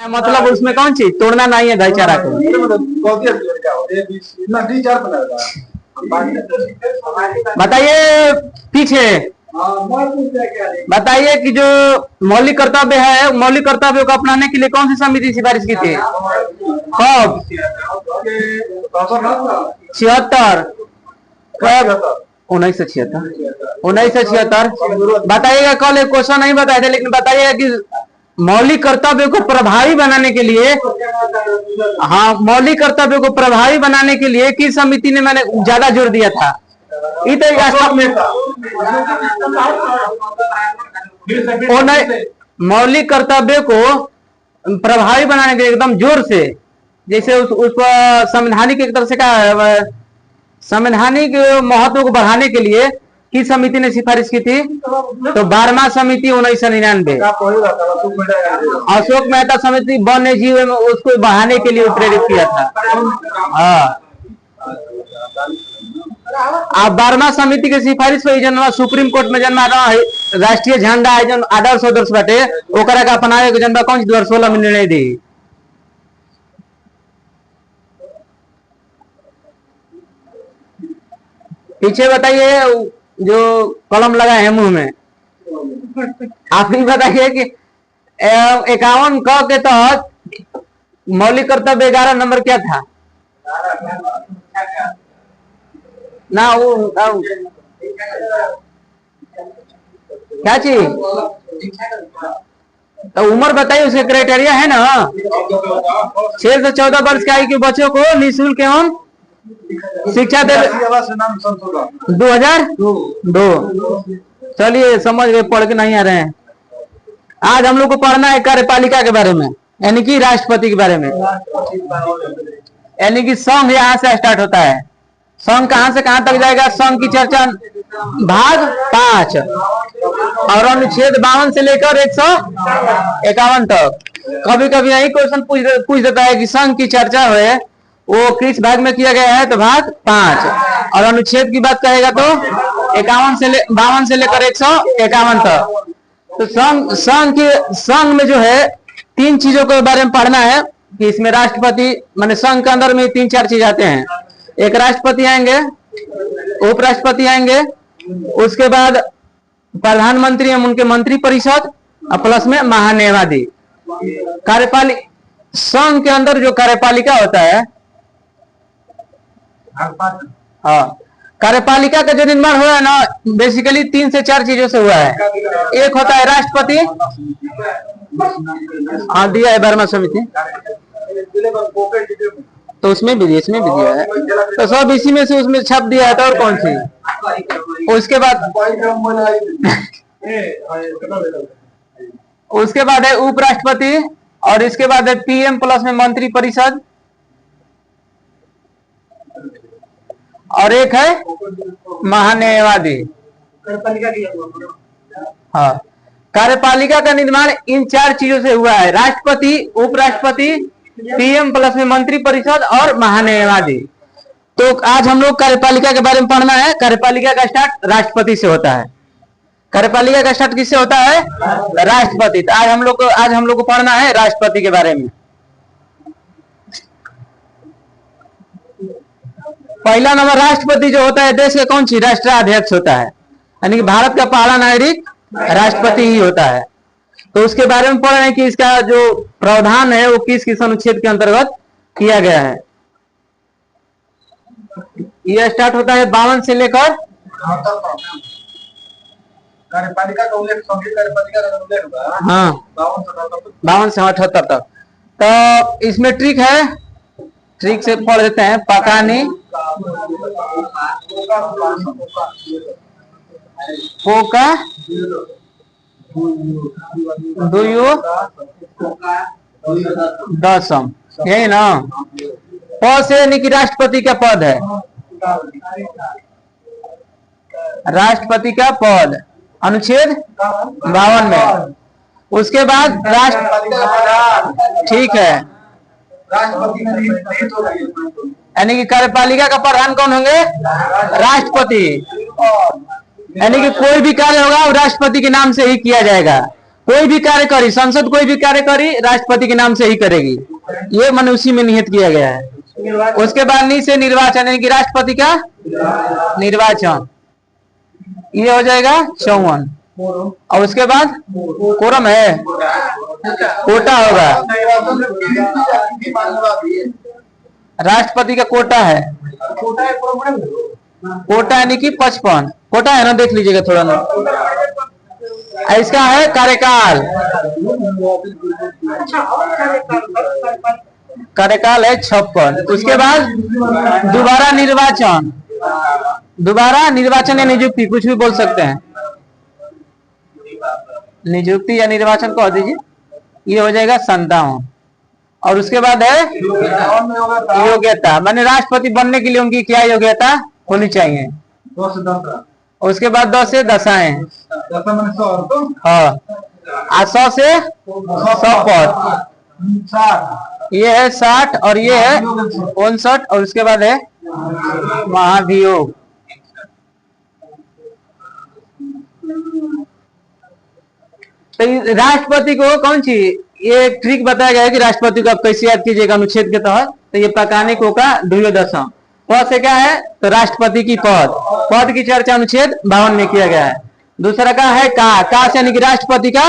मतलब उसमें कौन चीज तोड़ना नहीं है भाईचारा को। बताइए पीछे बताइए कि जो मौलिक कर्तव्य है, मौलिक कर्तव्यों को अपनाने के लिए कौन सी समिति सिफारिश की थी? कब? 76। कब? 1976। बताइएगा। कल एक क्वेश्चन नहीं बताए थे, लेकिन बताइएगा कि मौलिक कर्तव्यों को प्रभावी बनाने के लिए, हाँ, मौलिक कर्तव्यों को प्रभावी बनाने के लिए किस समिति ने मैंने ज्यादा जोर दिया था? मौलिक कर्तव्य को प्रभावी बनाने के लिए एकदम जोर से, जैसे उस पर संवैधानिक एक तरह से क्या, संवैधानिक महत्व को बढ़ाने के लिए किस समिति ने सिफारिश की थी? तो 12वां समिति 1999। अशोक मेहता समिति वन्य जीव में उसको बढ़ाने के लिए प्रेरित किया था। हाँ, अब 12वां समिति के सिफारिश पर जन सुप्रीम कोर्ट में जन्मा राष्ट्रीय झंडा है जन आदर्श आदर्श बाटे ओकरा का अपनावे के जनता कौन 2016 में निर्णय दी। पीछे बताइए जो कलम लगा है मुंह में, आप ही बताइए कि 51 क के तहत मौलिक कर्तव्य 11 नंबर क्या था? ना वो क्या चीज, तो उम्र बताइए, उसके क्राइटेरिया है ना। 6 से 14 वर्ष के आयु के बच्चों को निःशुल्क एवं शिक्षा दे 2002। चलिए समझ गए, पढ़ के नहीं आ रहे हैं। आज हम लोग को पढ़ना है कार्यपालिका के बारे में, यानी कि राष्ट्रपति के बारे में। यानी कि संघ यहाँ से स्टार्ट होता है। संघ कहां से कहां तक जाएगा? संघ की चर्चा भाग 5 और अनुच्छेद 52 से लेकर 151 तक। कभी कभी यही क्वेश्चन पूछ देता है कि संघ की चर्चा है वो किस भाग में किया गया है, तो भाग 5। और अनुच्छेद की बात कहेगा तो 52 से लेकर 151 तक। तो संघ में जो है 3 चीजों के बारे में पढ़ना है कि इसमें राष्ट्रपति माने संघ के अंदर में 3-4 चीज आते हैं। एक राष्ट्रपति आएंगे, उपराष्ट्रपति आएंगे, उसके बाद प्रधानमंत्री एवं उनके मंत्री परिषद और प्लस में महान्यायवादी। कार्यपालिका संघ के अंदर जो कार्यपालिका होता है, हाँ, कार्यपालिका का जो निर्माण हुआ है ना, बेसिकली 3 से 4 चीजों से हुआ है। एक होता है राष्ट्रपति, हाँ दिया है 12वां समिति, तो उसमें भी दिया है, तो सब इसी में से उसमें छाप दिया है। तो और कौन सी? उसके बाद है उपराष्ट्रपति, और इसके बाद है पीएम प्लस में मंत्री परिषद, और एक है महान्यायवादी। हाँ, कार्यपालिका का निर्माण इन 4 चीजों से हुआ है: राष्ट्रपति, उपराष्ट्रपति, पीएम प्लस में मंत्री परिषद और महान्यायवादी। तो आज हम लोग कार्यपालिका के बारे में पढ़ना है। कार्यपालिका का स्टार्ट राष्ट्रपति से होता है। कार्यपालिका का स्टार्ट किससे होता है? राष्ट्रपति। तो आज हम लोग को पढ़ना है राष्ट्रपति के बारे में। पहला नंबर राष्ट्रपति जो होता है देश का कौन सी राष्ट्राध्यक्ष होता है, यानी कि भारत का पहला नागरिक राष्ट्रपति ही होता है। तो उसके बारे में पढ़ रहे हैं कि इसका जो प्रावधान है वो किस किस अनुच्छेद के अंतर्गत किया गया है। यह स्टार्ट होता है 52 से लेकर कार्यपालिका का उल्लेख, कार्यपालिका का उल्लेख होगा, हाँ 52 से 78 तक। तो इसमें ट्रिक है, ट्रिक से पढ़ देते हैं। पकानी पोका दुयो दसम, यही ना। प से यानी कि राष्ट्रपति का पद है, राष्ट्रपति का पद अनुच्छेद 52 में। उसके बाद ठीक है, यानी कि कार्यपालिका का प्रधान कौन होंगे? राष्ट्रपति। यानी कि कोई भी कार्य होगा वो राष्ट्रपति के नाम से ही किया जाएगा। कोई भी कार्य करी, संसद कोई भी कार्य करी राष्ट्रपति के नाम से ही करेगी, ये मन उसी में निहित किया गया है। उसके बाद नी से निर्वाचन, यानी कि राष्ट्रपति का निर्वाचन, ये हो जाएगा 54। और उसके बाद कोरम है, कोटा होगा, राष्ट्रपति का कोटा है, कोटा यानी कि 55 कोटा है ना, देख लीजिएगा थोड़ा ना। इसका है कार्यकाल, कार्यकाल है 56। उसके बाद दोबारा निर्वाचन, दोबारा निर्वाचन या नियुक्ति कुछ भी बोल सकते हैं, नियुक्ति या निर्वाचन कह दीजिए, ये हो जाएगा 57। और उसके बाद है योग्यता, माने राष्ट्रपति बनने के लिए उनकी क्या योग्यता होनी चाहिए। 2 से 10, उसके बाद 10 से दशाएं, 10 मैंने 100 हाँ, 100 से 100 पद, 60, ये है 60 और ये है 59। और उसके बाद है महाभियोग, तो राष्ट्रपति को कौन सी ये एक ट्रिक बताया गया है कि राष्ट्रपति को आप कैसे याद कीजिएगा अनुच्छेद के तहत। तो ये पकानिको का 2 पद से क्या है, तो राष्ट्रपति की पद की चर्चा अनुच्छेद 52 में किया गया है। दूसरा का है का से यानी कि राष्ट्रपति का,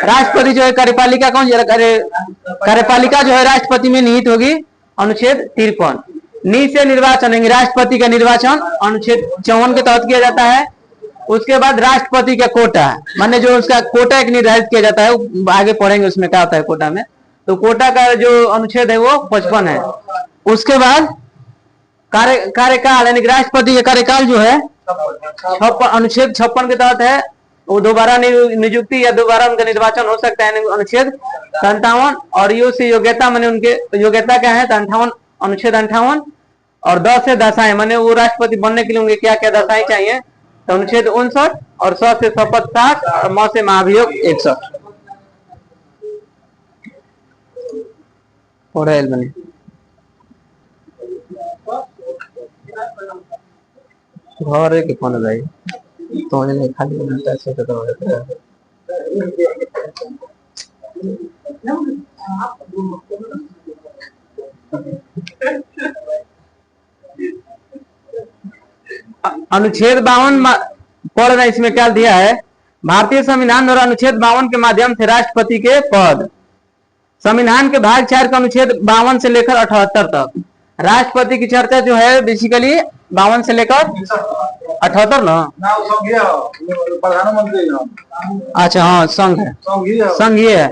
राष्ट्रपति जो है कार्यपालिका कौन, कार्यपालिका जो है राष्ट्रपति में निहित होगी, अनुच्छेद 53। नी से निर्वाचन, राष्ट्रपति का निर्वाचन अनुच्छेद 54 के तहत किया जाता है। उसके बाद राष्ट्रपति का कोटा, माने जो उसका कोटा एक निर्धारित किया जाता है, आगे पढ़ेंगे उसमें क्या होता है कोटा में। तो कोटा का जो अनुच्छेद है वो 55 है। उसके बाद कार्यकाल यानी राष्ट्रपति का कार्यकाल जो है अनुच्छेद 56 के तहत है, वो दोबारा नियुक्ति या दोबारा उनका निर्वाचन हो सकता है, अनुच्छेद 57। और ये उसकी योग्यता, माने उनके योग्यता क्या है, 58, अनुच्छेद 58। और 10 से दशाएं, माने वो राष्ट्रपति बनने के लिए उनके क्या क्या दशाएं चाहिए, तो अनुच्छेद 59। और 100 से शपथ 60 और 9 से महाभियोग 61। बने घर के कौन भाई तो नहीं खाली बनता है, ऐसे तो होता है। अनुच्छेद 52 पढ़ रहे, इसमें क्या दिया है, भारतीय संविधान द्वारा अनुच्छेद 52 के माध्यम से राष्ट्रपति के पद, संविधान के भाग 4 का अनुच्छेद 52 से लेकर 78 तक राष्ट्रपति की चर्चा जो है बेसिकली 52 से लेकर 78 ना, प्रधानमंत्री। अच्छा हाँ, संघ है, संघीय है,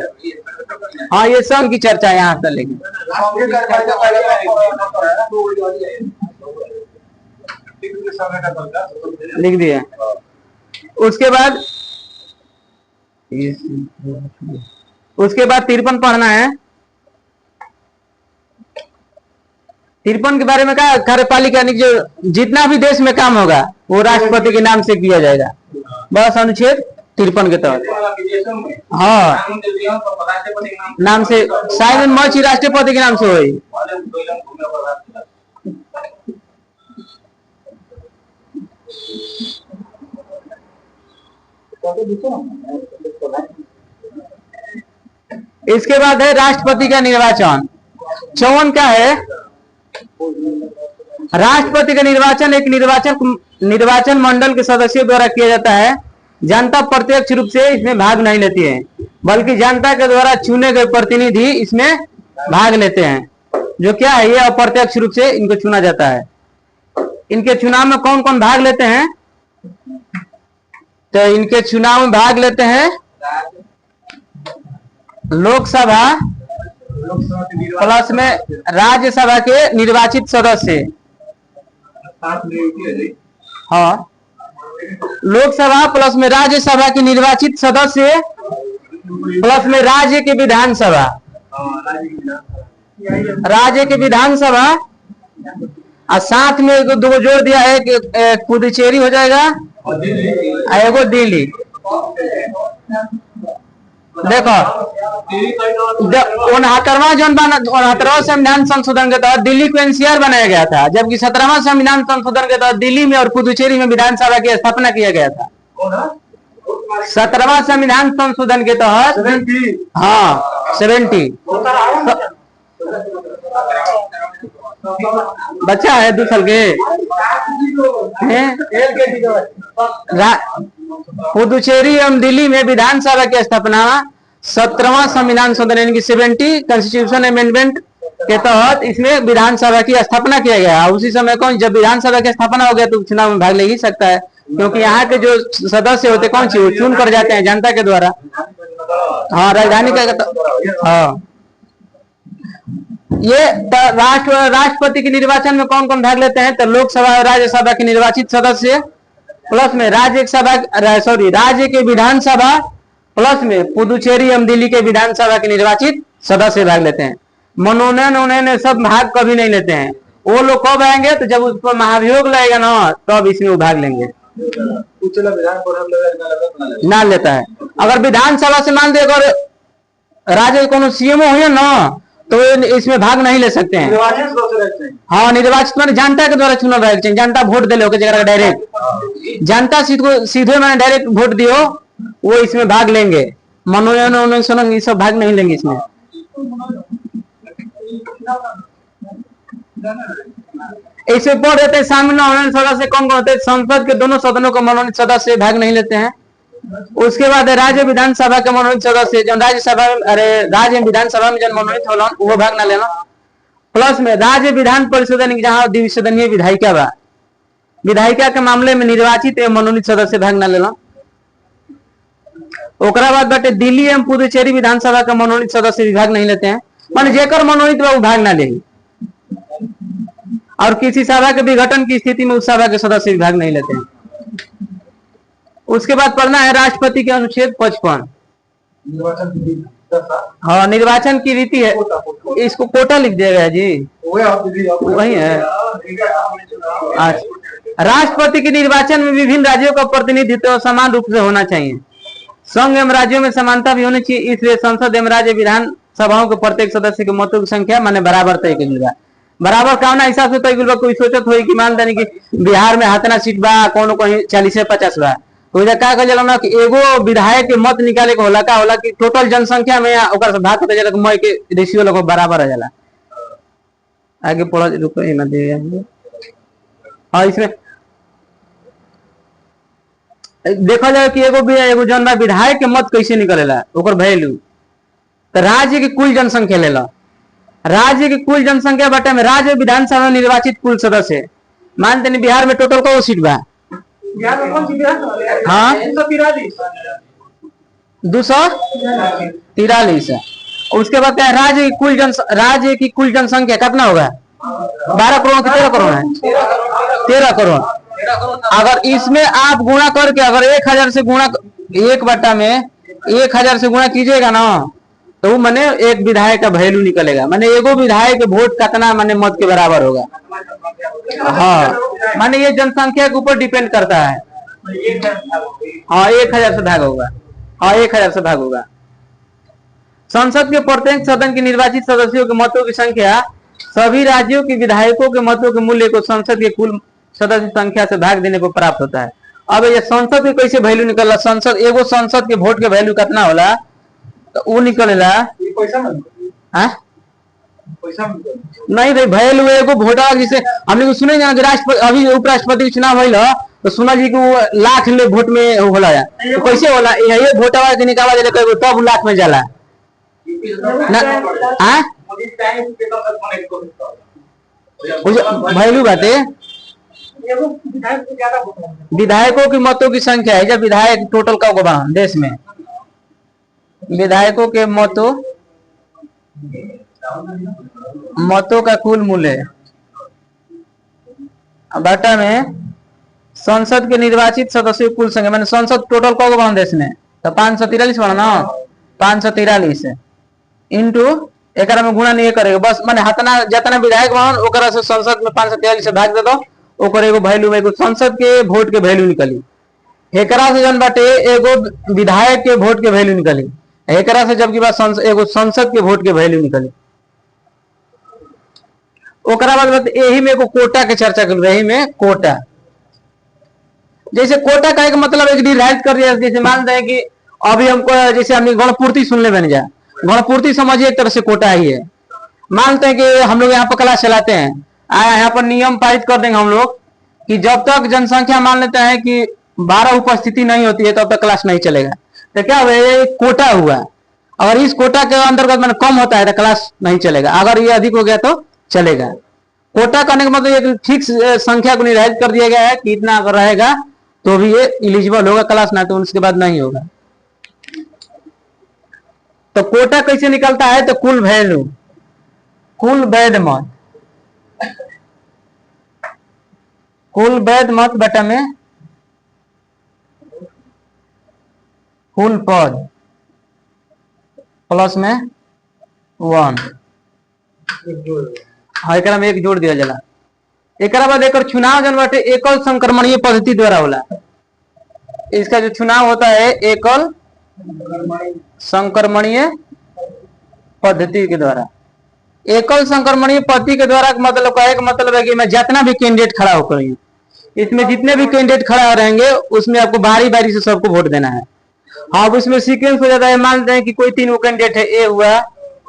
हाँ ये संघ की चर्चा यहाँ से लेकिन लिख दिया। उसके बाद 53 पढ़ना है। 53 के बारे में क्या, कार्यपालिका यानी जो जितना भी देश में काम होगा वो राष्ट्रपति के नाम से किया जाएगा, बस अनुच्छेद 53 के तहत। हाँ, नाम से साइन मर्च राष्ट्रपति के नाम से हुई। इसके बाद है राष्ट्रपति का निर्वाचन। 54 क्या है, राष्ट्रपति का निर्वाचन एक निर्वाचन मंडल के सदस्यों द्वारा किया जाता है। जनता प्रत्यक्ष रूप से इसमें भाग नहीं लेती है, बल्कि जनता के द्वारा चुने गए प्रतिनिधि इसमें भाग लेते हैं। जो क्या है, ये अप्रत्यक्ष रूप से इनको चुना जाता है। इनके चुनाव में कौन कौन भाग लेते हैं, तो इनके चुनाव में भाग लेते हैं लोकसभा प्लस में राज्यसभा के निर्वाचित सदस्य। हाँ, लोकसभा प्लस में राज्यसभा के निर्वाचित सदस्य प्लस में राज्य के विधानसभा, राज्य के विधानसभा और साथ में एक दो जोड़ दिया है कि पुदुचेरी हो जाएगा, एगो दिल्ली। देखो 69वां संविधान संशोधन के तहत दिल्ली को एनसीआर बनाया गया था, जबकि 17वां संविधान संशोधन के तहत दिल्ली में और पुदुचेरी में विधानसभा की स्थापना किया गया था। 17वां संविधान संशोधन के तहत, 70 हाँ 70, बच्चा है 2 साल के हैं? पुदुचेरी एवं दिल्ली में विधानसभा की स्थापना 17वां संविधान संशोधन यानी कि 70 कॉन्स्टिट्यूशन अमेंडमेंट के तहत इसमें विधानसभा की स्थापना किया गया। उसी समय कौन, जब विधानसभा की स्थापना हो गया तो चुनाव में भाग ले ही सकता है, क्योंकि यहाँ के जो सदस्य होते कौन सी, वो चुन कर जाते हैं जनता के द्वारा। हाँ राजधानी का, हाँ ये राष्ट्रपति के निर्वाचन में कौन कौन भाग लेते हैं, तो लोकसभा और राज्यसभा के निर्वाचित सदस्य प्लस में राज्य के विधानसभा प्लस में पुदुचेरी एवं दिल्ली के विधानसभा के निर्वाचित सदस्य भाग लेते हैं। मनोनयन उन्होंने सब भाग कभी नहीं लेते हैं। वो लोग कब आएंगे, तो जब उस पर महाभियोग लगेगा ना तब इसमें वो भाग लेंगे। ना लेता है। अगर विधानसभा से मान दे, अगर राज्य को सीएमओ हुए ना तो इसमें भाग नहीं ले सकते हैं। हाँ निर्वाचित मैंने जनता के द्वारा चुना रहे, जनता वोट दे लो डायरेक्ट, जनता सीधे मैंने डायरेक्ट वोट दियो, वो इसमें भाग लेंगे। मनोनयन ये सब भाग नहीं लेंगे इसमें। इसे पढ़ देते हैं सामान्य मनोनीत सदस्य कौन कौन होते हैं, संसद के दोनों सदनों को मनोनीत सदस्य भाग नहीं लेते हैं। उसके बाद राज्य विधानसभा के मनोनीत सदस्य जो राज्यसभा, राज्य विधानसभा में जो मनोनीत होला वो भाग ना लेना। प्लस में राज्य विधान परिषद जहाँ द्विसदनीय विधायिका बा, विधायिका के मामले में निर्वाचित एवं मनोनीत सदस्य भाग ना लेना। ओकरा बाद बाटे दिल्ली एवं पुदुचेरी विधानसभा के मनोनीत सदस्य भी भाग नहीं लेते हैं, मान जेकर मनोनीत बा वो भाग ना ले। और किसी सभा के विघटन की स्थिति में उस सभा के सदस्य भी भाग नहीं लेते हैं। उसके बाद पढ़ना है राष्ट्रपति के अनुच्छेद 55। हाँ निर्वाचन की रीति है, इसको कोटा लिख दिया गया जी, वही है। राष्ट्रपति के निर्वाचन में विभिन्न राज्यों का प्रतिनिधित्व समान रूप से होना चाहिए। संघ एवं राज्यों में समानता भी होनी चाहिए, इसलिए संसद एवं राज्य विधान सभाओं के प्रत्येक सदस्य के मतों की संख्या माने बराबर तय की गई। बराबर कामना हिसाब से तय की कोई सोचत हो कि मान देने की बिहार में हाथना सीट बा, कोनो कहीं 40 से 50 बा, तो का कहल ना कि एगो विधायक के मत निकाले के होला का होला कि टोटल जनसंख्या में ओकर से भाग होते जाला मय के रेशियो लोग बराबर आ जाला। आगे पढ़ा रुको ना दे। हाँ इसमें देखा जाए कि एगो जन विधायक के मत कैसे निकलेला, ओकर वैल्यू तो राज्य की कुल जनसंख्या लेला, राज्य की कुल जनसंख्या बटे में राज्य विधानसभा में निर्वाचित कुल सदस्य। मानते नहीं बिहार में टोटल को सीट बा, हाँ 243 है। उसके बाद क्या राज्य की कुल जनसंख्या कितना होगा, 12 करोड़ की 13 करोड़ है, 13 करोड़। अगर इसमें आप गुणा करके अगर 1000 से गुणा, 1/में 1000 से गुणा कीजिएगा ना तो वो माने एक विधायक का वैल्यू निकलेगा, माने एगो विधायक के वोट कितना माने मत के बराबर होगा। हाँ माने ये जनसंख्या के ऊपर डिपेंड करता है। हाँ 1000 से भाग होगा, हाँ 1000 से भाग होगा। संसद के प्रत्येक सदन के निर्वाचित सदस्यों के मतों की संख्या सभी राज्यों के विधायकों के मतों के मूल्य को संसद के कुल सदस्य संख्या से भाग देने को प्राप्त होता है। अब ये संसद के कैसे वैल्यू निकलला, संसद एगो संसद के वोट के वैल्यू कितना होला तो वो निकलेला नहीं भाई वैल्यू एगो वोटा जिसे हमने को सुने ना राष्ट्रपति अभी उपराष्ट्रपति चुनाव भइल तो सुना जी को लाख ले वोट में होला है, तो कैसे होला ये वोटवा के निकाला जाले तब लाख में जाला ना वैल्यू बाटे। विधायकों की मतों की संख्या है, जब विधायक टोटल का होगा देश में विधायकों के मतों का कुल मूल्य बटा में संसद के निर्वाचित सदस्यों कुल संख्या मैंने संसद टोटल का होगा देश में तो 543 बना ना 543 इंटू एक में गुणा नहीं करेगा बस माने हतना जितना विधायक बन ओकरा से संसद में 543 से भाग दे दो ओकर एगो वैल्यू एगो संसद के वोट के वैल्यू निकली। एकरा से जन बाटे एगो विधायक के वोट के वैल्यू निकली, एकरा से जबकि बात एगो संसद के वोट के वैल्यू निकली। ओकरा बाद यही में एगो कोटा के चर्चा कर, यही में कोटा जैसे कोटा का एक मतलब एक निर्धारित कर दिया, जैसे मान रहे हैं कि अभी हमको जैसे हमने गणपूर्ति सुनने बन जाए, गणपूर्ति समझिए एक तरह से कोटा ही है। मानते हैं कि हम लोग यहाँ पर क्लास चलाते हैं, यहाँ पर नियम पारित कर देंगे हम लोग कि जब तक जनसंख्या मान लेते हैं कि 12 उपस्थिति नहीं होती है तब तक क्लास नहीं चलेगा। तो क्या हुआ, ये कोटा हुआ, अगर इस कोटा के अंतर्गत मैंने कम होता है तो क्लास नहीं चलेगा, अगर ये अधिक हो गया तो चलेगा। कोटा करने का मतलब एक फिक्स संख्या को निर्धारित कर दिया गया है कि इतना अगर रहेगा तो भी ये इलिजिबल होगा क्लास, ना तो उसके बाद नहीं होगा। तो कोटा कैसे निकलता है, तो कुल वैल्यू, कुल वैध मत, कुल वैध मत बटा में कुल पद प्लस में 1। हाँ, एक में एक जोड़ दिया जला। एक बाद एक चुनाव जन बाटे एकल संक्रमणीय पद्धति द्वारा होला। इसका जो चुनाव होता है एकल संक्रमणीय पद्धति के द्वारा। एकल संक्रमणीय पद्धति के द्वारा मतलब का एक मतलब है कि मैं जितना भी कैंडिडेट खड़ा होकर, इसमें जितने भी कैंडिडेट खड़ा रहेंगे उसमें आपको बारी बारी से सबको वोट देना है। हाँ, अब इसमें सीक्वेंस हो जाता है, मान लेते हैं कि कोई 3 कैंडिडेट है, ए हुआ,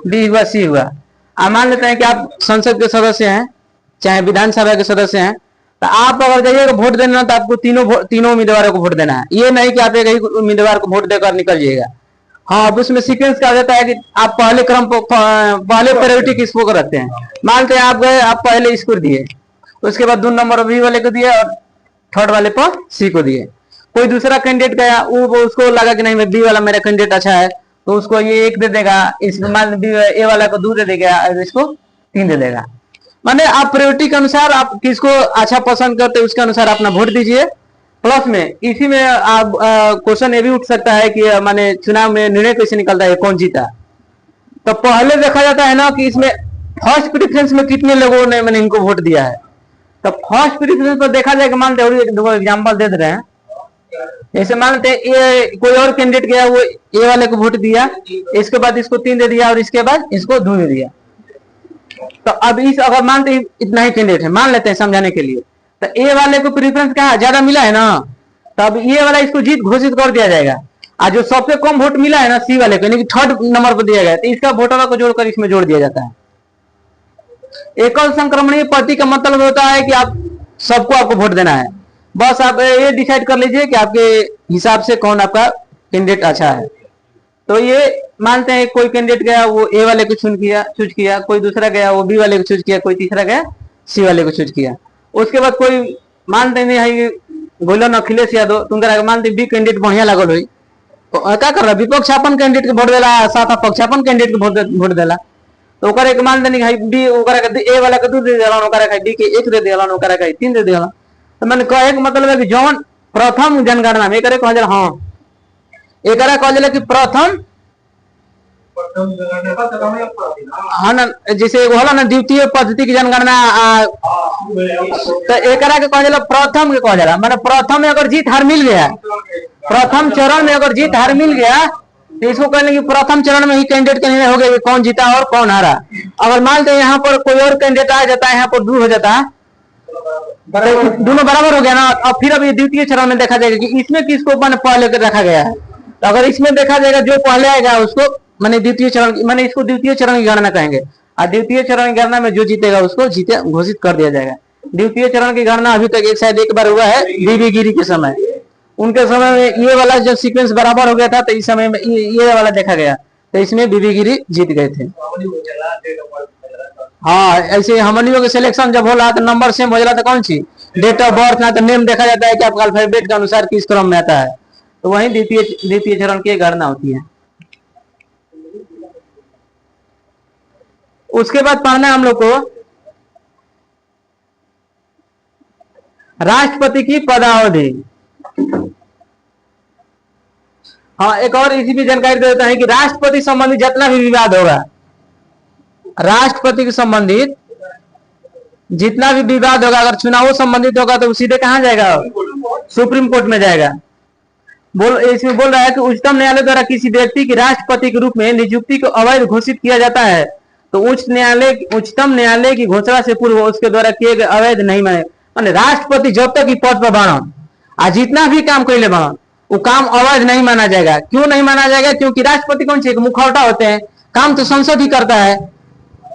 बी हुआ, सी हुआ। मान लेते हैं कि आप संसद के सदस्य हैं, चाहे विधानसभा के सदस्य हैं, तो आप अगर जाइएगा वोट देना तो आपको तीनों उम्मीदवारों को वोट देना है। ये नहीं कि आप एक ही उम्मीदवार को वोट देकर निकल जाइएगा। हाँ, अब उसमें सीक्वेंस क्या जाता है कि आप पहले क्रम पहले प्रायोरिटी किसको रखते हैं। मानते हैं आप गए, आप पहले इसको दिए, उसके बाद 2 नंबर बी वाले को दिए और 3rd वाले पर सी को दिए। कोई दूसरा कैंडिडेट गया, वो उसको लगा कि नहीं बी वाला मेरा कैंडिडेट अच्छा है, तो उसको ये 1 दे देगा, इसमें मान ए वाला को 2 दे देगा और इसको 3 दे देगा। माने आप प्रायोरिटी के अनुसार आप किसको अच्छा पसंद करते हैं उसके अनुसार अपना वोट दीजिए। प्लस में इसी में आप क्वेश्चन ये भी उठ सकता है कि माने चुनाव में निर्णय कैसे निकलता है, कौन जीता। तो पहले देखा जाता है ना कि इसमें फर्स्ट प्रेफरेंस में कितने लोगों ने मैंने इनको वोट दिया है। तो फर्स्ट प्रेफरेंस पर देखा जाए कि मानते हैं, एक दो एग्जाम्पल दे रहे हैं। जैसे मानते हैं ये कोई और कैंडिडेट गया, वो ए वाले को वोट दिया, इसके बाद इसको 3 दे दिया और इसके बाद इसको 2 दे दिया। तो अब इस अगर मानते हैं इतना ही कैंडिडेट है, मान लेते हैं समझाने के लिए, तो ए वाले को प्रेफरेंस कहा ज्यादा मिला है ना, तब ये वाला इसको जीत घोषित कर दिया जाएगा। आज जो सबसे कम वोट मिला है ना सी वाले को, यानी कि 3rd नंबर पर दिया गया, तो इसका वोटर को जोड़कर इसमें जोड़ दिया जाता है। एकल संक्रमणीय पद्धति का मतलब होता है कि आप सबको आपको वोट देना है, बस आप ये डिसाइड कर लीजिए कि आपके हिसाब से कौन आपका कैंडिडेट अच्छा है। तो ये मानते हैं कोई कैंडिडेट गया वो ए वाले को चूज किया, कोई दूसरा गया वो बी वाले को चूज किया, कोई तीसरा गया सी वाले को चूज किया। उसके बाद कोई मानते नहीं बोलो न अखिलेश यादव, तुम मानते बी कैंडिडेट बढ़िया लगल हुई, तो क्या कर रहा विपक्ष अपन कैंडिडेट के वोट देला, साथ पक्ष अपन कैंडिडेट के वोट देला। तो ओकर एक मान देनी भाई बी ओकरा के ए वाला के 2 दे देला, ओकरा के बी के 1 दे देला, ओकरा के 3 दे देला। तो मैंने कहे के मतलब है कि जौन प्रथम जनगणना में एकरे कहल जाला, हाँ एकरा कहल जाला कि प्रथम हाँ ना, जैसे होला ना द्वितीय पद्धति की जनगणना, तो एकरा के कहल जाला प्रथम के कहल जाला। माने प्रथम में अगर जीत हार मिल गया, प्रथम चरण में अगर जीत हार मिल गया तो इसको कहने कि प्रथम चरण में ही कैंडिडेट का निर्णय हो गया कि कौन जीता और कौन हारा। अगर मानते हैं यहाँ पर कोई और कैंडिडेट आ जाता है, यहाँ पर 2 हो जाता है, तो दोनों बराबर हो गया ना। अब फिर अभी द्वितीय चरण में देखा जाएगा कि इसमें किसको मैंने पहले रखा गया है। तो अगर इसमें देखा जाएगा जो पहले आएगा उसको मैंने द्वितीय चरण, मैंने इसको द्वितीय चरण की गणना कहेंगे, और द्वितीय चरण की गणना में जो जीतेगा उसको जीते घोषित कर दिया जाएगा। द्वितीय चरण की गणना अभी तक शायद एक बार हुआ है बीबी गिरी के समय, उनके समय में ये वाला जब सीक्वेंस बराबर हो गया था तो इस समय में ये वाला देखा गया, तो इसमें बीबी गिरी जीत गए थे। हाँ, ऐसे हमनियों के सिलेक्शन जब होला तो नंबर सेम हो जाला, तो कौन सी डेट ऑफ बर्थ ना तो नेम देखा जाता है कि आपका अल्फाबेट के अनुसार किस क्रम में आता है, तो वही द्वितीय चरण की गणना होती है। उसके बाद पढ़ना है हम लोग को राष्ट्रपति की पदावधि। हाँ, एक और इसी भी जानकारी दे देता है कि राष्ट्रपति संबंधित जितना भी विवाद होगा, राष्ट्रपति के संबंधित जितना भी विवाद होगा, अगर चुनाव संबंधित होगा तो सीधे कहां जाएगा, सुप्रीम कोर्ट में जाएगा। इसमें बोल रहा है कि उच्चतम न्यायालय द्वारा किसी व्यक्ति की राष्ट्रपति के रूप में नियुक्ति को अवैध घोषित किया जाता है तो उच्चतम न्यायालय की घोषणा से पूर्व उसके द्वारा किए गए अवैध नहीं माने। राष्ट्रपति जब तक पद पर बाणन आज जितना भी काम कर ले वो काम अवैध नहीं माना जाएगा। क्यों नहीं माना जाएगा? क्योंकि राष्ट्रपति कौन से मुखौटा होते हैं, काम तो संसद ही करता है।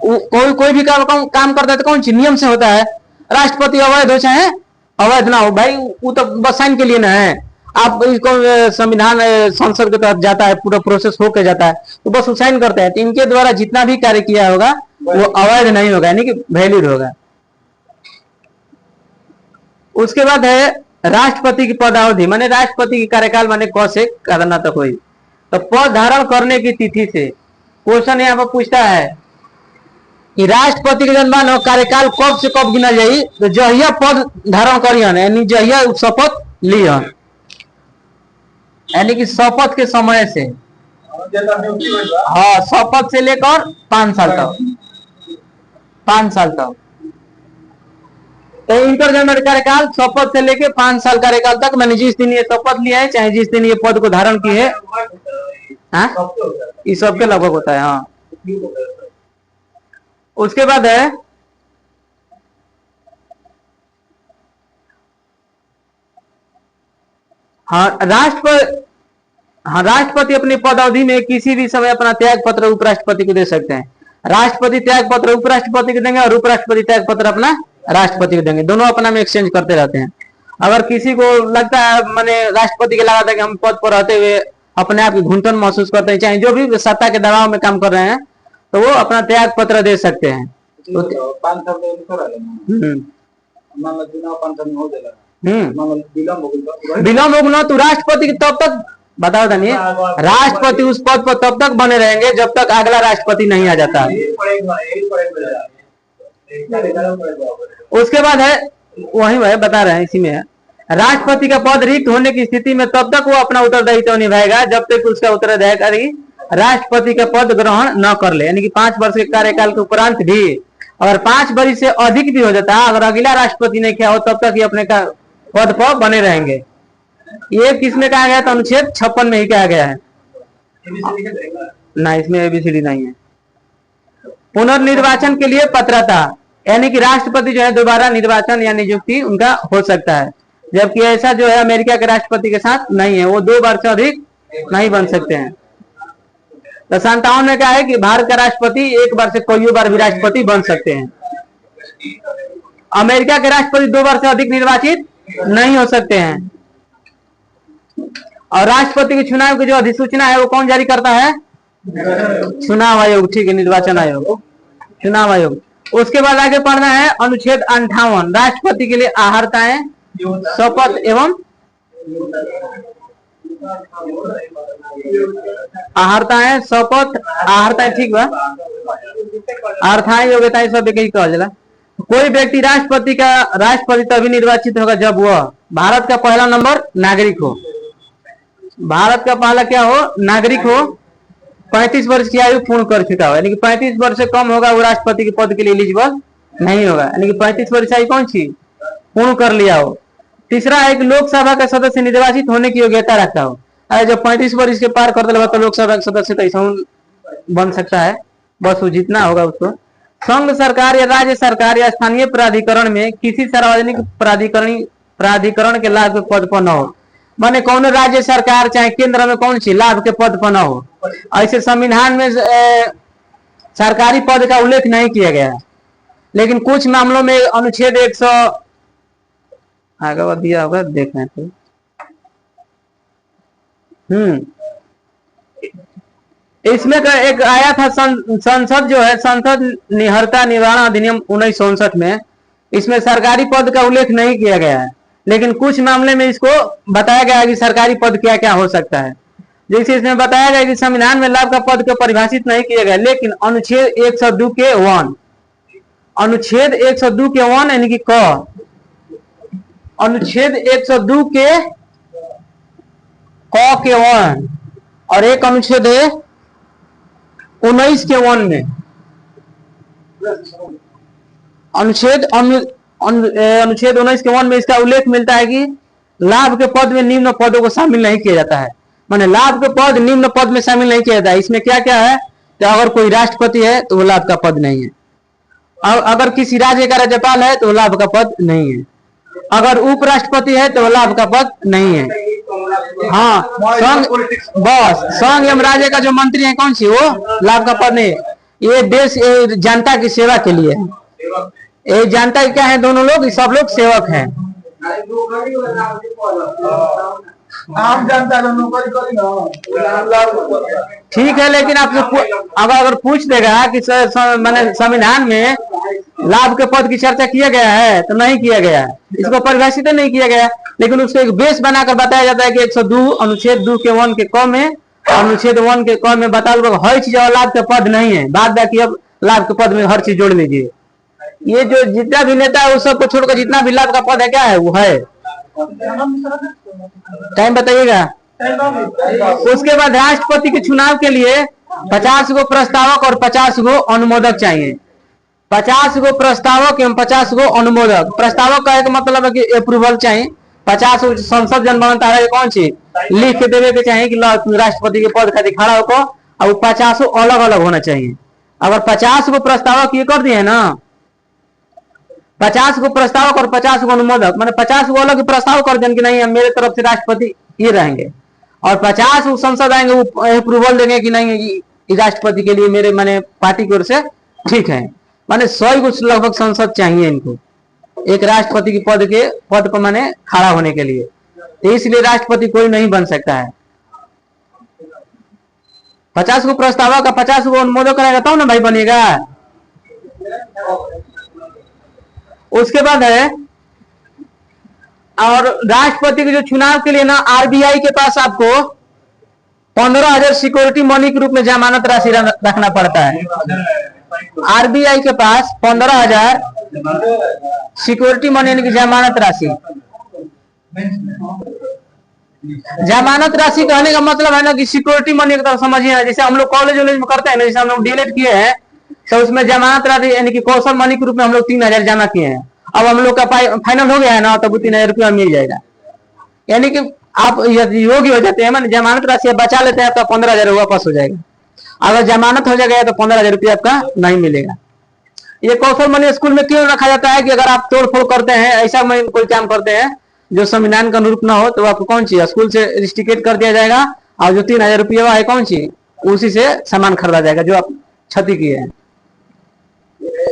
कोई भी काम करता है तो कौन सी नियम से होता है। राष्ट्रपति अवैध हो चाहे अवैध ना हो भाई, वो तो बस साइन के लिए ना है। आप इसको संविधान संसद के तहत जाता है, पूरा प्रोसेस होके जाता है, तो बस वो साइन करते हैं। तो इनके द्वारा जितना भी कार्य किया होगा वो अवैध नहीं होगा, यानी कि वैलिड होगा। उसके बाद है राष्ट्रपति की पदावधि, माने राष्ट्रपति की कार्यकाल माने क से करना तक हुई। तो पद धारण करने की तिथि से क्वेश्चन यहाँ पर पूछता है कि राष्ट्रपति के जन्म कार्यकाल कब से कब गिना जाये, तो जहिया पद धारण करियन, यानी जहिया शपथ लियन, यानी कि शपथ के समय से, हाँ शपथ से लेकर 5 साल तक, 5 साल तक। तो इनका जन्म कार्यकाल शपथ से लेके 5 साल कार्यकाल तक, मैंने जिस दिन ये शपथ लिया है चाहे जिस दिन ये पद को धारण किए है, हाँ इस सबके लगभग होता है। हाँ उसके बाद है राष्ट्रपति अपनी पदावधि में किसी भी समय अपना त्याग पत्र उपराष्ट्रपति को दे सकते हैं। राष्ट्रपति त्याग पत्र उपराष्ट्रपति को देंगे और उपराष्ट्रपति त्याग पत्र अपना राष्ट्रपति को देंगे, दोनों अपना में एक्सचेंज करते रहते हैं। अगर किसी को लगता है माने राष्ट्रपति के लगा था कि हम पद पर रहते हुए अपने आप की घुटन महसूस करते हैं, चाहे जो भी सत्ता के दबाव में काम कर रहे हैं, तो वो अपना त्याग पत्र दे सकते हैं। विलम्ब होगा तो राष्ट्रपति तब तक बताओ धनी, राष्ट्रपति उस पद पर तब तक बने रहेंगे जब तक अगला राष्ट्रपति नहीं आ जाता। उसके बाद है वही वह बता रहे हैं, इसी में है राष्ट्रपति का पद रिक्त होने की स्थिति में तब तक वो अपना उत्तरदायित्व निभाएगा जब तक उसका उत्तराधिकारी राष्ट्रपति का पद ग्रहण न कर ले, यानी कि 5 वर्ष के कार्यकाल के उपरांत भी अगर 5 वर्ष से अधिक भी हो जाता है, अगर अगला राष्ट्रपति नहीं किया हो तब तक ये अपने का पद पर बने रहेंगे। ये किसमें कहा गया था? अनुच्छेद 56 में ही कहा गया है ना, इसमें एबीसीडी नहीं है। पुनर्निर्वाचन के लिए पात्रता, यानी कि राष्ट्रपति जो है दोबारा निर्वाचन या नियुक्ति उनका हो सकता है, जबकि ऐसा जो है अमेरिका के राष्ट्रपति के साथ नहीं है, वो 2 बार से अधिक नहीं बन सकते हैं। तो 57 में क्या है कि भारत का राष्ट्रपति 1 बार से कोई बार भी राष्ट्रपति बन सकते हैं। अमेरिका के राष्ट्रपति 2 बार से अधिक निर्वाचित नहीं हो सकते हैं। और राष्ट्रपति के चुनाव की जो अधिसूचना है वो कौन जारी करता है? चुनाव आयोग, ठीक है, निर्वाचन आयोग, चुनाव आयोग। उसके बाद आगे पढ़ना है अनुच्छेद 58, राष्ट्रपति के लिए आहारताएं, शपथ एवं आहारताएं, शपथ, आहारताएं, ठीक बा, आहारताएं योग्यता सब एक ही कहा जाला। कोई व्यक्ति राष्ट्रपति तभी निर्वाचित होगा जब वह भारत का पहला नंबर नागरिक हो, भारत का पहला क्या हो? नागरिक हो, 35 वर्ष की आयु पूर्ण कर चुका हो, यानी कि 35 वर्ष से कम होगा वो राष्ट्रपति के पद के लिए एलिजिबल नहीं होगा, यानी कि 35 वर्ष आयु कौन सी पूर्ण कर लिया हो। तीसरा है कि लोकसभा का सदस्य निर्वाचित होने की योग्यता रखता हो, अरे जब 35 वर्ष के पार कर दिया तो लोकसभा का सदस्य तो ऐसा बन सकता है, बस वो जितना होगा उसको। संघ सरकार या राज्य सरकार या स्थानीय प्राधिकरण में किसी सार्वजनिक प्राधिकरण के लाभ के पद पर न हो, माने कौन राज्य सरकार चाहे केंद्र में कौन सी लाभ के पद पर न हो। ऐसे संविधान में सरकारी पद का उल्लेख नहीं किया गया है, लेकिन कुछ मामलों में अनुच्छेद 100 आगे दिया होगा, देखें तो इसमें एक आया था संसद जो है, संसद निहरता निवारण अधिनियम 1959 में, इसमें सरकारी पद का उल्लेख नहीं किया गया है, लेकिन कुछ मामले में इसको बताया गया है कि सरकारी पद क्या क्या हो सकता है। जैसे इसमें बताया गया कि संविधान में लाभ का पद को परिभाषित नहीं किया गया, लेकिन अनुच्छेद 102 के 1, अनुच्छेद 102 के 1 यानी कि क, अनुच्छेद 102 के क के 1 और एक अनुच्छेद है 19 के 1 में, अनुच्छेद 19 के 1 में इसका उल्लेख मिलता है कि लाभ के पद में निम्न पदों को शामिल नहीं किया जाता है, माने लाभ के पद निम्न पद में शामिल नहीं किया जाता है। इसमें क्या क्या है? तो अगर कोई राष्ट्रपति है तो वो लाभ का पद नहीं है, और अगर किसी राज्य का राज्यपाल है तो वो लाभ का पद नहीं है। अगर उपराष्ट्रपति है तो लाभ का पद नहीं है। हाँ, संघ बस संघ एवं राज्य का जो मंत्री है कौन सी, वो लाभ का पद नहीं है। ये देश ये जनता की सेवा के लिए है। ये जनता क्या है, दोनों लोग सब लोग सेवक हैं। आम जनता नौकरी करी ना, ठीक है, लेकिन आपसे अगर पूछ देगा कि मैंने संविधान में लाभ के पद की चर्चा किया गया है तो नहीं किया गया है, इसको परिभाषित नहीं किया गया, लेकिन उसको एक बेस बनाकर बताया जाता है कि 102 अनुच्छेद 2 के 1 के क में, अनुच्छेद 1 के क में बता दो हर चीज और लाभ के पद नहीं है, बाद बाकी अब लाभ के पद में हर चीज जोड़ लीजिए। ये जो जितना भी नेता है वो सबको छोड़कर जितना भी लाभ का पद है क्या है वो है। टाइम बताइएगा। उसके बाद राष्ट्रपति के चुनाव के लिए 50 गो प्रस्तावक और 50 गो अनुमोदक चाहिए। 50 गो प्रस्तावक एवं 50 गो अनुमोदक। प्रस्तावक का एक मतलब है कि अप्रूवल चाहिए। 50 संसद जनगणना है कौन सी लिख के देवे के चाहिए कि राष्ट्रपति के पद खातिर खड़ा होकर, अब 50 अलग अलग होना चाहिए। अगर 50 गो प्रस्तावक ये कर दिए ना, 50 गो प्रस्तावक और 50 गो अनुमोदक, मैंने 50 गो अलग प्रस्ताव कर देंगे कि नहीं मेरे तरफ से राष्ट्रपति ये रहेंगे, और 50 संसद आएंगे वो अप्रूवल देंगे कि नहीं राष्ट्रपति के लिए मेरे मैंने पार्टी की ओर से ठीक है। माने 100 कुछ लगभग संसद चाहिए इनको एक राष्ट्रपति के पद पर मैंने खड़ा होने के लिए, तो इसलिए राष्ट्रपति कोई नहीं बन सकता है। 50 को प्रस्तावक का 50 को अनुमोदक रहेगा तब ना भाई बनेगा। उसके बाद है, और राष्ट्रपति के जो चुनाव के लिए ना आरबीआई के पास आपको 15,000 सिक्योरिटी मनी के रूप में जमानत राशि रखना पड़ता है। आरबीआई के पास 15,000 सिक्योरिटी मनी यानी कि जमानत राशि। जमानत राशि कहने का मतलब है ना कि सिक्योरिटी मनी की तरह समझिए ना, जैसे हम लोग कॉलेज में करते हैं ना, जैसे हम लोग डीएलएड किए हैं तो उसमें जमानत राशि यानी कि कौशल मनी के रूप में हम लोग 3,000 जमा किए हैं। अब हम लोग का फाइनल हो गया है ना, तब 3,000 रुपया मिल जाएगा। यानी कि आप यदि योग्य हो जाते हैं, मैंने जमानत राशि बचा लेते हैं तो 15,000 वापस हो जाएगा। अगर जमानत हो जाएगा तो 15,000 रुपया आपका नहीं मिलेगा। ये कौशल मनी स्कूल में क्यों रखा जाता है कि अगर आप तोड़फोड़ करते हैं, ऐसा में कोई काम करते हैं जो संविधान का अनुरूप ना हो, तो आपको कौन सी स्कूल से रिस्ट्रिकेट कर दिया जाएगा, और जो 3,000 रुपया है कौन सी उसी से सामान खरीदा जाएगा जो आप क्षति किए हैं।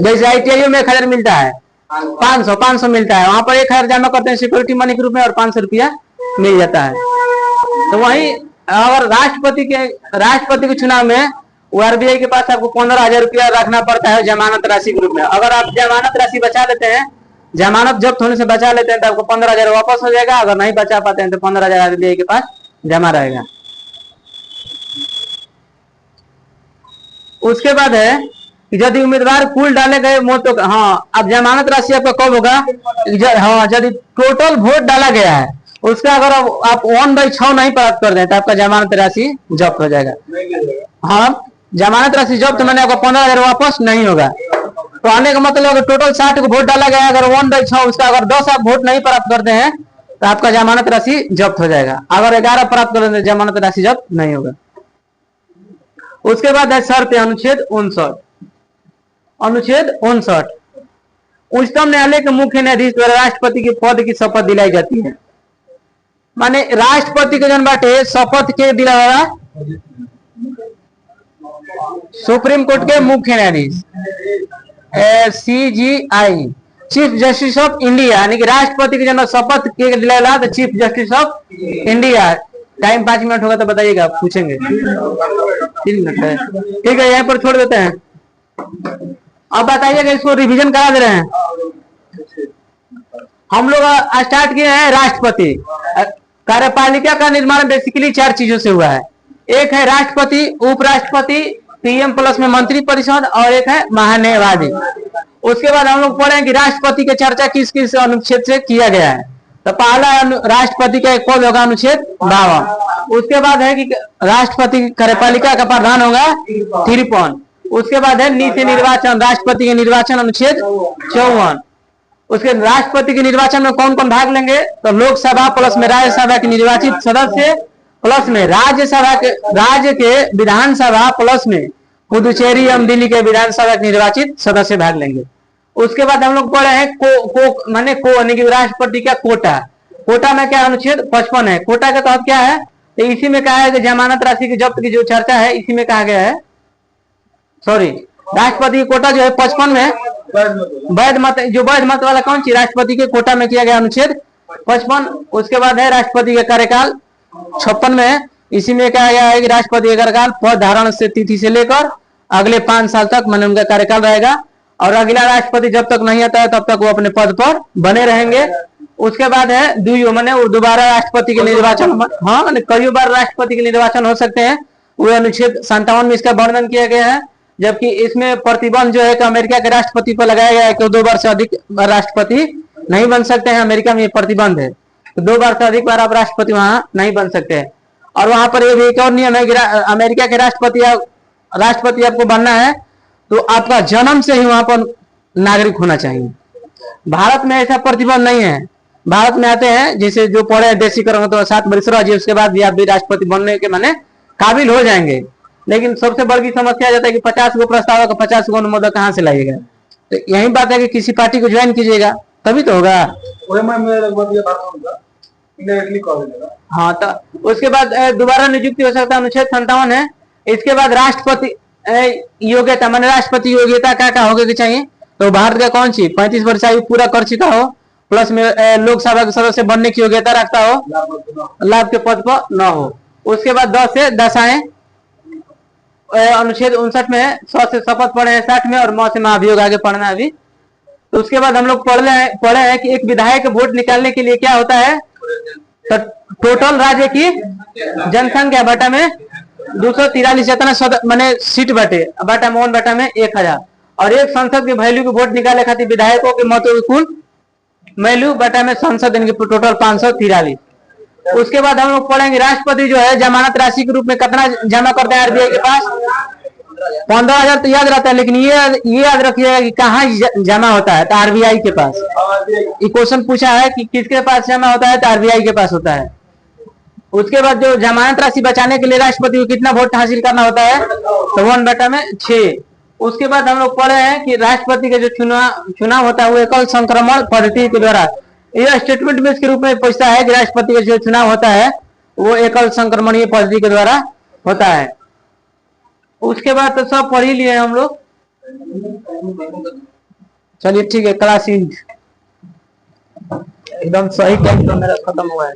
जैसे आईटीआई में 1,000 मिलता है, 500 मिलता है, वहां पर 1,000 जमा करते हैं सिक्योरिटी मनी के रूप में और 500 रुपया मिल जाता है। तो वही अगर राष्ट्रपति के चुनाव में आरबीआई के पास आपको 15,000 रुपया रखना पड़ता है जमानत राशि के रूप में। अगर आप जमानत राशि बचा लेते हैं, जमानत जब्त होने से बचा लेते हैं तो आपको 15,000 वापस हो जाएगा। अगर नहीं बचा पाते हैं तो 15,000 आरबीआई के पास जमा रहेगा। उसके बाद है यदि उम्मीदवार कुल डाले गए वोटों का, हाँ अब जमानत राशि आपका कब होगा, हाँ यदि टोटल वोट डाला गया है उसका अगर आप 1/6 नहीं प्राप्त कर दें तो आपका जमानत राशि जब्त हो जाएगा। हाँ जमानत राशि जब्त मैंने आपका 15,000 वापस नहीं होगा। तो आने का मतलब अगर टोटल 60 को वोट डाला गया, अगर 1/6 उसका अगर 10 आप वोट नहीं प्राप्त करते हैं तो आपका जमानत राशि जब्त हो जाएगा। अगर 11 प्राप्त कर देते जमानत राशि जब्त नहीं होगा। उसके बाद है शर्त अनुच्छेद 59। अनुच्छेद 59 उच्चतम न्यायालय के मुख्य न्यायाधीश द्वारा राष्ट्रपति के पद की शपथ दिलाई जाती है। माने राष्ट्रपति के जन बाटे शपथ के दिलाया सुप्रीम कोर्ट के मुख्य न्यायाधीश CJI chief justice of India, यानी कि राष्ट्रपति के जन शपथ के दिलाया तो chief justice of India. Time 5 minute होगा तो बताइएगा, पूछेंगे 3 मिनट है, ठीक है यहीं पर छोड़ देते हैं। अब बताइएगा, इसको रिवीजन करा दे रहे हैं। हम लोग स्टार्ट किए हैं राष्ट्रपति। कार्यपालिका का निर्माण बेसिकली 4 चीजों से हुआ है। एक है राष्ट्रपति, उपराष्ट्रपति, पीएम प्लस में मंत्री परिषद, और एक है महान्यायवादी। उसके बाद हम लोग पढ़े कि राष्ट्रपति की चर्चा किस किस अनुच्छेद से किया गया है। तो पहला राष्ट्रपति का एक पद होगा अनुच्छेद 52। उसके बाद है कि राष्ट्रपति कार्यपालिका का प्रधान होगा 53। उसके बाद है नीति निर्वाचन, राष्ट्रपति के निर्वाचन अनुच्छेद 54। उसके राष्ट्रपति के निर्वाचन में कौन कौन भाग लेंगे, तो लोकसभा प्लस में राज्यसभा के निर्वाचित सदस्य प्लस में राज्य के विधानसभा प्लस में पुदुचेरी एवं दिल्ली के विधानसभा के निर्वाचित सदस्य भाग लेंगे। उसके बाद हम लोग पढ़े हैं माने यानी कि राष्ट्रपति का कोटा। कोटा में क्या अनुच्छेद 55 है। कोटा के तहत क्या है, तो इसी में कहा है कि जमानत राशि की जब्त की जो चर्चा है इसी में कहा गया है, सॉरी, राष्ट्रपति की कोटा जो है 55 में वैध मत, जो वैध मत वाला कौन सी, राष्ट्रपति के कोटा में किया गया अनुच्छेद 55। उसके बाद है राष्ट्रपति का कार्यकाल 56 में है। इसी में कहा गया है कि राष्ट्रपति का कार्यकाल पद धारण से तिथि से लेकर अगले 5 साल तक मैंने उनका कार्यकाल रहेगा, और अगला राष्ट्रपति जब तक नहीं आता है तब तक वो अपने पद पर बने रहेंगे। उसके बाद है दुयो मैंने दोबारा राष्ट्रपति के निर्वाचन, हाँ मैंने कई बार राष्ट्रपति के निर्वाचन हो सकते हैं, वो अनुच्छेद 57 में इसका वर्णन किया गया है। जबकि इसमें प्रतिबंध जो है कि अमेरिका के राष्ट्रपति पर लगाया गया है कि 2 बार से अधिक राष्ट्रपति नहीं बन सकते हैं। अमेरिका में ये प्रतिबंध है, तो 2 बार से अधिक बार आप राष्ट्रपति वहां नहीं बन सकते हैं। और वहां पर ये एक और नियम है कि अमेरिका के राष्ट्रपति आपको बनना है तो आपका जन्म से ही वहां पर नागरिक होना चाहिए। भारत में ऐसा प्रतिबंध नहीं है। भारत में आते हैं जैसे जो पढ़े देशीकरण तो 7 वर्ष रह उसके बाद भी आप भी राष्ट्रपति बनने के माने काबिल हो जाएंगे। लेकिन सबसे बड़ी समस्या जाता है कि 50 गो प्रस्ताव का 50 गो अनुमोदन कहाँ से लाइएगा। तो यही बात है कि किसी पार्टी को ज्वाइन कीजिएगा तभी तो होगा। हाँ, तो उसके बाद दोबारा नियुक्ति हो सकता है, अनुच्छेद 57 है। इसके बाद राष्ट्रपति योग्यता माने राष्ट्रपति योग्यता क्या होगी कि चाहिए, तो भारत का कौन सी 35 वर्ष आयु पूरा कर चुका हो, प्लस में लोकसभा के सदस्य बनने की योग्यता रखता हो, लाभ के पद पर न हो। उसके बाद 10 से दशाएं अनुच्छेद 59 में है। 100 से शपथ पढ़े हैं 60 में, और 9 से महाभियोग आगे पढ़ना है अभी। तो उसके बाद हम लोग पढ़े हैं कि एक विधायक वोट निकालने के लिए क्या होता है, तो टोटल राज्य की जनसंख्या बटा में 243 जितना मैंने सीट बटा मोहन बटा में 1000, और एक संसद के वैल्यू की वोट निकाले खातिर विधायकों के मतों की कुल वैल्यू बटा में संसद इनकी टोटल 543। उसके बाद हम लोग पढ़ेंगे राष्ट्रपति जो है जमानत राशि के रूप में कितना जमा करते हैं आरबीआई के पास, 15,000 तो याद रहता है, लेकिन ये याद रखिएगा कि कहाँ जमा होता है, तो आरबीआई के पास। ये क्वेश्चन पूछा है कि किसके पास जमा होता है, तो आरबीआई के पास होता है। उसके बाद जो जमानत राशि बचाने के लिए राष्ट्रपति को कितना वोट हासिल करना होता है, तो 1 बटा में 6। उसके बाद हम लोग पढ़े हैं कि राष्ट्रपति का जो चुनाव होता है वो एकल संक्रमण पद्धति के द्वारा, यह स्टेटमेंट में इसके रूप में पूछता है कि राष्ट्रपति का जो चुनाव होता है वो एकल संक्रमणीय पद्धति के द्वारा होता है। उसके बाद तो सब पढ़ ही लिए हम लोग। चलिए ठीक है, क्लास एकदम सही टाइम तो मेरा खत्म हुआ है।